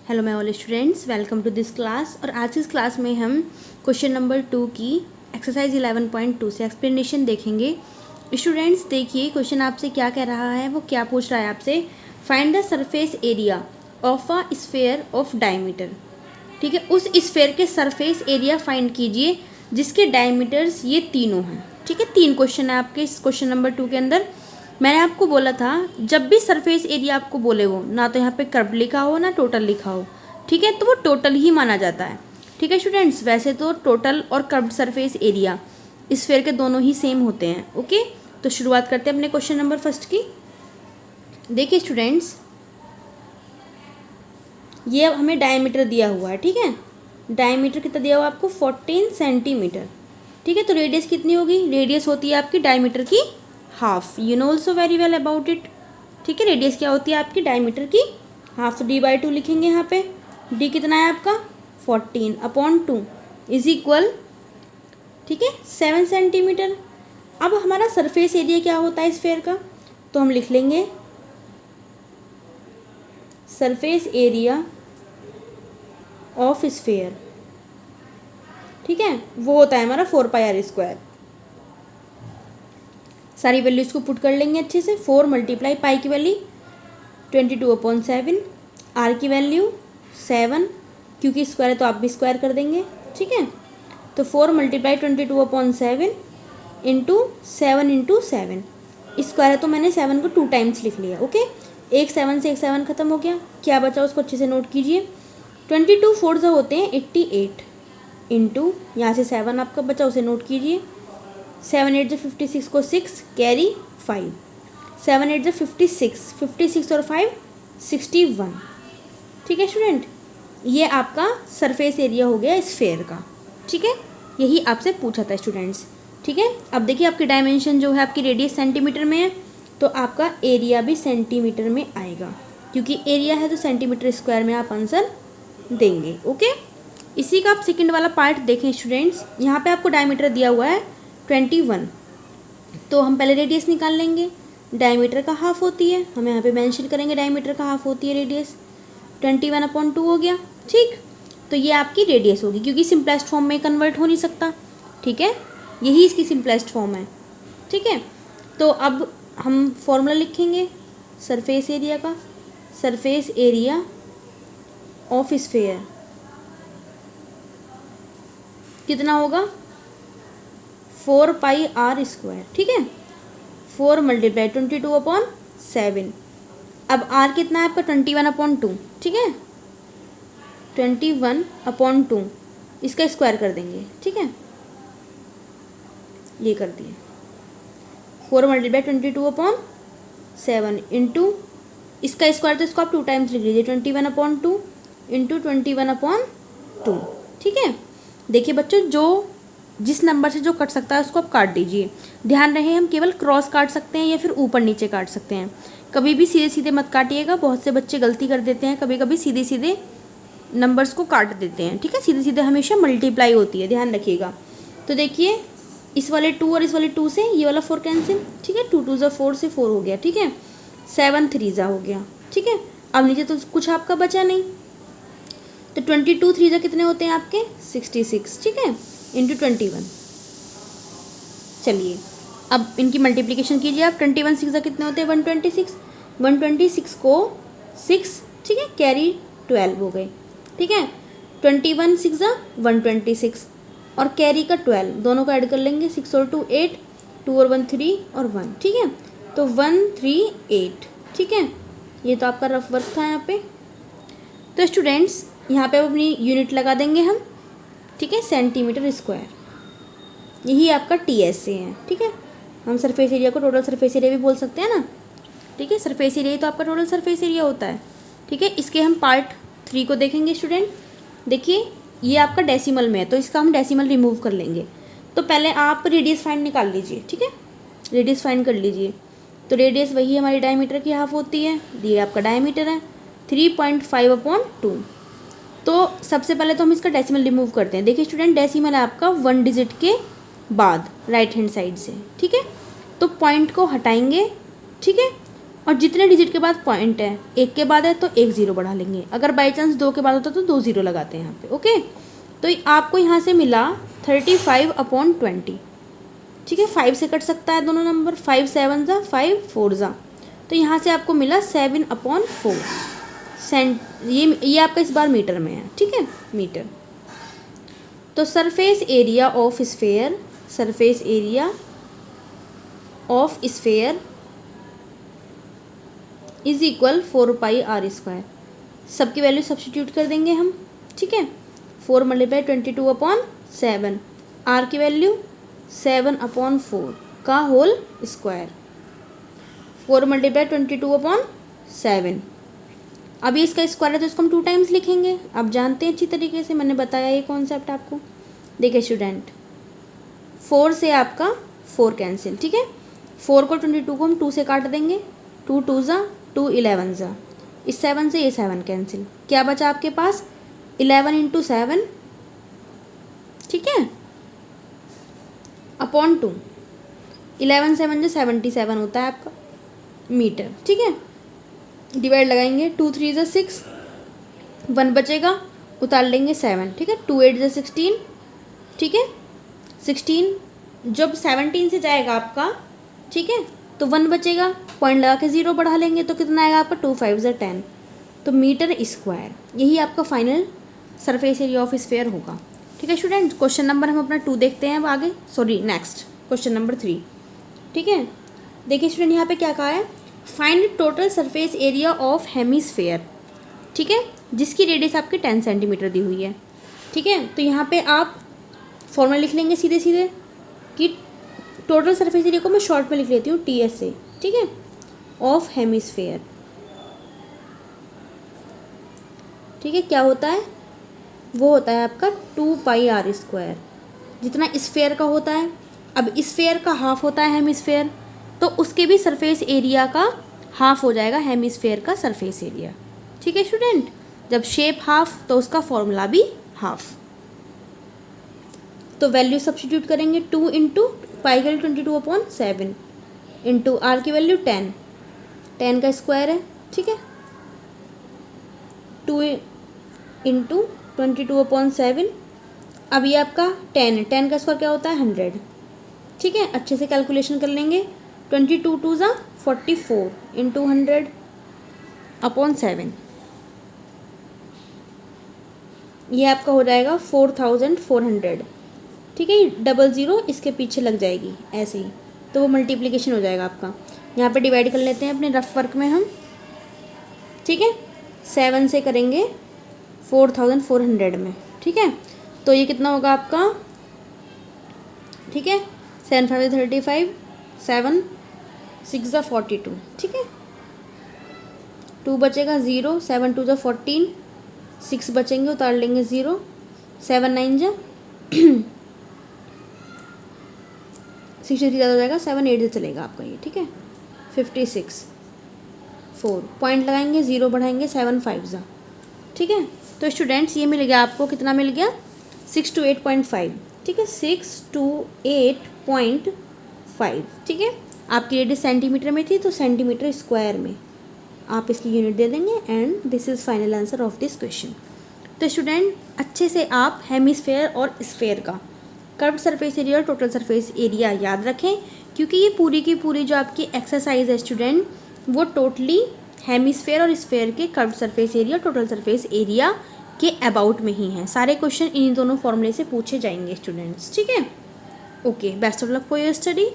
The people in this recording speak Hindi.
Hello my all students, welcome to this class. और आज इस क्लास में हम क्वेश्चन नंबर 2 की एक्सरसाइज 11.2 से एक्सप्लेनेशन देखेंगे। स्टूडेंट्स देखिए, क्वेश्चन आपसे क्या कह रहा है, वो क्या पूछ रहा है आपसे। Find the surface area of a sphere of diameter. ठीक है, उस स्फेयर के सरफेस एरिया फाइंड कीजिए जिसके डायमीटर्स ये तीनों हैं। ठीक है, 3 क्वेश्चन है आपके इस क्वेश्चन नंबर 2 के अंदर। मैंने आपको बोला था जब भी सरफेस एरिया आपको बोले वो ना तो यहाँ पे कर्व लिखा हो ना टोटल लिखा हो, ठीक है, तो वो टोटल ही माना जाता है। ठीक है स्टूडेंट्स, वैसे तो टोटल और कर्व्ड सरफेस एरिया स्फेयर के दोनों ही सेम होते हैं। ओके, तो शुरुआत करते हैं अपने क्वेश्चन नंबर फर्स्ट की। देखिए स्टूडेंट्स, ये अब हमें डायमीटर दिया हुआ है। ठीक है, डायमीटर कितना दिया हुआ है आपको, 14 सेंटीमीटर। ठीक है, तो रेडियस कितनी होगी, रेडियस होती है आपकी डायमीटर की half. You know also very well about it. ठीक है, रेडियस क्या होती है आपकी डायमीटर की हाफ। तो d/2 लिखेंगे यहाँ पे। d कितना है आपका 14/2 इज इक्वल, ठीक है, 7 सेंटीमीटर। अब हमारा सरफेस एरिया क्या होता है स्फेयर का, तो हम लिख लेंगे सरफेस एरिया ऑफ स्फेयर। ठीक है, वो होता है हमारा 4πr²। सारी वैल्यूज़ को पुट कर लेंगे अच्छे से। 4 × पाई की वैल्यू 22/7, आर की वैल्यू 7, क्योंकि स्क्वायर है तो आप भी स्क्वायर कर देंगे। ठीक है, तो 4 × 22/7 इंटू 7 इंटू 7, स्क्वायर है तो मैंने 7 को 2 टाइम्स लिख लिया। ओके, एक 7 से एक 7 खत्म हो गया, क्या बचा उसको अच्छे से नोट कीजिए। 22 4 जो होते हैं 88 इंटू यहाँ से 7 आपका बचा, उसे नोट कीजिए। 7 8 56 को 6 कैरी 5, 7 8 56 और 5 61। ठीक है स्टूडेंट, ये आपका सरफेस एरिया हो गया स्फेयर का। ठीक है, यही आपसे पूछा था स्टूडेंट्स। ठीक है, अब देखिए आपकी डायमेंशन जो है, आपकी रेडियस सेंटीमीटर में है तो आपका एरिया भी सेंटीमीटर में आएगा, क्योंकि एरिया है तो सेंटीमीटर स्क्वायर में आप आंसर देंगे। ओके, इसी का आप सेकेंड वाला पार्ट देखें स्टूडेंट्स। यहाँ पे आपको डायमीटर दिया हुआ है 21, तो हम पहले रेडियस निकाल लेंगे। डायमीटर का हाफ होती है, हम यहाँ पे मेंशन करेंगे डायमीटर का हाफ होती है रेडियस। 21/2 हो गया। ठीक, तो ये आपकी रेडियस होगी, क्योंकि सिंपलेस्ट फॉर्म में कन्वर्ट हो नहीं सकता। ठीक है, यही इसकी सिंपलेस्ट फॉर्म है। ठीक है, तो अब हम फॉर्मूला लिखेंगे सरफेस एरिया का। सरफेस एरिया ऑफ स्फेयर कितना होगा, 4πr²। ठीक है, 4 × 22/7। अब r कितना है आपका 21/2। ठीक है, 21/2 इसका स्क्वायर कर देंगे। ठीक है, ये कर दिए। 4 × 22/7 इंटू इसका स्क्वायर, तो इसको आप 2 टाइम्स लिख लीजिए। 21/2 इंटू 21/2। ठीक है, देखिए बच्चों, जो जिस नंबर से जो कट सकता है उसको आप काट दीजिए। ध्यान रहे, हम केवल क्रॉस काट सकते हैं या फिर ऊपर नीचे काट सकते हैं। कभी भी सीधे सीधे मत काटिएगा, बहुत से बच्चे गलती कर देते हैं, कभी कभी सीधे सीधे नंबर्स को काट देते हैं। ठीक है, सीधे सीधे हमेशा मल्टीप्लाई होती है, ध्यान रखिएगा। तो देखिए, इस वाले 2 और इस वाले 2 से ये वाला 4 कैंसिल। ठीक है, 2 2 4 से 4 हो गया। ठीक है, 7 3 हो गया। ठीक है, अब नीचे तो कुछ आपका बचा नहीं, तो 22 3 कितने होते हैं आपके 66। ठीक है, इंटू 21। चलिए अब इनकी मल्टीप्लिकेशन कीजिए आप। 21 6 कितने होते हैं 126। 126 को 6, ठीक है, कैरी 12 हो गए। ठीक है, 21 6 126 और कैरी का 12, दोनों को ऐड कर लेंगे। 6 और 2 8, 2 और 1 3 और 1। ठीक है, तो 138। ठीक है, ये तो आपका रफ वर्क था यहाँ पे। तो स्टूडेंट्स, यहाँ पे अपनी यूनिट लगा देंगे हम। ठीक है, सेंटीमीटर स्क्वायर, यही आपका TSA है। ठीक है, हम सरफेस एरिया को टोटल सरफेस एरिया भी बोल सकते हैं ना। ठीक है, सरफेस एरिया ही तो आपका टोटल सरफेस एरिया होता है। ठीक है, इसके हम पार्ट 3 को देखेंगे स्टूडेंट। देखिए, ये आपका डेसिमल में है तो इसका हम डेसिमल रिमूव कर लेंगे। तो पहले आप रेडियस फाइंड निकाल लीजिए। ठीक है, रेडियस फाइंड कर लीजिए। तो रेडियस वही हमारी डायमीटर की हाफ होती है। ये आपका डायमीटर है 3.5/2। तो सबसे पहले तो हम इसका डेसिमल रिमूव करते हैं। देखिए स्टूडेंट, डेसिमल है आपका 1 डिजिट के बाद राइट हैंड साइड से। ठीक है, तो पॉइंट को हटाएंगे। ठीक है, और जितने डिजिट के बाद पॉइंट है, 1 के बाद है तो 1 0 बढ़ा लेंगे, अगर बाई चांस 2 के बाद होता तो 2 0 लगाते हैं यहाँ पे। ओके, तो आपको यहाँ से मिला 35/20। ठीक है, 5 से कट सकता है दोनों नंबर, 5 7 जा 5 4 जा, तो यहाँ से आपको मिला 7/4 सेंट। ये आपका इस बार मीटर में है। ठीक है, मीटर। तो surface area of sphere, surface area of sphere is equal 4πr²। सबकी वैल्यू सब्स्टिट्यूट कर देंगे हम। ठीक है, 4 × 22/7, आर की वैल्यू 7/4 का होल स्क्वायर, 4 × 22/7। अब ये इसका स्क्वायर है तो इसको हम 2 टाइम्स लिखेंगे। आप जानते हैं अच्छी तरीके से, मैंने बताया ये कॉन्सेप्ट आपको। देखिए स्टूडेंट, 4 से आपका 4 कैंसिल। ठीक है, 4 को 22 को हम 2 से काट देंगे, 2 2 जा 2 11 जा, इस 7 से ये 7 कैंसिल, क्या बचा आपके पास 11 × 7। ठीक है, /2, 11 7 जो 77 होता है आपका मीटर। ठीक है, डिवाइड लगाएंगे, 2 3 जा 6, 1 बचेगा, उतार लेंगे 7। ठीक है, 2 8 जा 16। ठीक है, 16 जब 17 से जाएगा आपका, ठीक है, तो 1 बचेगा, पॉइंट लगा के 0 बढ़ा लेंगे तो कितना आएगा आपका 2 5 जा 10, तो मीटर स्क्वायर। यही आपका final surface area of sphere होगा। ठीक है स्टूडेंट, क्वेश्चन नंबर हम अपना 2 देखते हैं अब आगे, सॉरी नेक्स्ट क्वेश्चन नंबर 3। ठीक है, देखिए स्टूडेंट यहाँ पे क्या कहा है, find total surface area of hemisphere. ठीक है, जिसकी रेडियस आपकी 10 सेंटीमीटर दी हुई है। ठीक है, तो यहाँ पे आप फॉर्मूला लिख लेंगे सीधे सीधे कि टोटल सरफेस एरिया को मैं शॉर्ट में लिख लेती हूँ TS से। ठीक है, ऑफ हेमिस्फेयर। ठीक है, क्या होता है, वो होता है आपका 2πr², जितना स्फेयर का होता है। अब स्फेयर का हाफ होता है हेमिस्फेयर, तो उसके भी सरफेस एरिया का हाफ हो जाएगा हेमिस्फेयर का सरफेस एरिया। ठीक है स्टूडेंट, जब शेप हाफ तो उसका फॉर्मूला भी हाफ। तो वैल्यू सब्स्टिट्यूट करेंगे, 2 × पाई की वैल्यू 22/7 इंटू आर की वैल्यू 10, 10 का स्क्वायर है। ठीक है, 2 × 22/7। अब ये आपका 10 का स्क्वायर क्या होता है 100। ठीक है, अच्छे से कैलकुलेशन कर लेंगे, 22 2 जा 44 इंटू 100/7, ये आपका हो जाएगा 4400। ठीक है, 00 इसके पीछे लग जाएगी ऐसे ही, तो वो मल्टीप्लिकेशन हो जाएगा आपका। यहाँ पे डिवाइड कर लेते हैं अपने रफ वर्क में हम। ठीक है, 7 से करेंगे 4400 में। ठीक है, तो ये कितना होगा आपका, ठीक है, 7 5 35, 7 6 जा 42। ठीक है, 2 बचेगा 0, 7 2 जा 14, 6 बचेंगे, उतार लेंगे 0, 7 9 जा 63 ज़्यादा हो जाएगा, 7 8 से चलेगा आपका ये। ठीक है, 56 4, पॉइंट लगाएंगे, 0 बढ़ाएंगे, 7 5 जा। ठीक है, तो स्टूडेंट्स ये मिल गया आपको, कितना मिल गया 628.5। ठीक है, 628.5। ठीक है, आपकी रेडियस सेंटीमीटर में थी तो सेंटीमीटर स्क्वायर में आप इसकी यूनिट दे देंगे। And this is final answer of this question. तो स्टूडेंट अच्छे से आप हेमिस्फेयर और स्फेयर का कर्व्ड सरफेस एरिया और टोटल सरफेस एरिया याद रखें, क्योंकि ये पूरी की पूरी जो आपकी एक्सरसाइज है स्टूडेंट, वो टोटली हेमिस्फेयर और स्फेयर के curved surface area total surface area के अबाउट में ही हैं। सारे क्वेश्चन इन दोनों फॉर्मूले से पूछे जाएंगे स्टूडेंट्स। ठीक है, okay, best of luck for your study.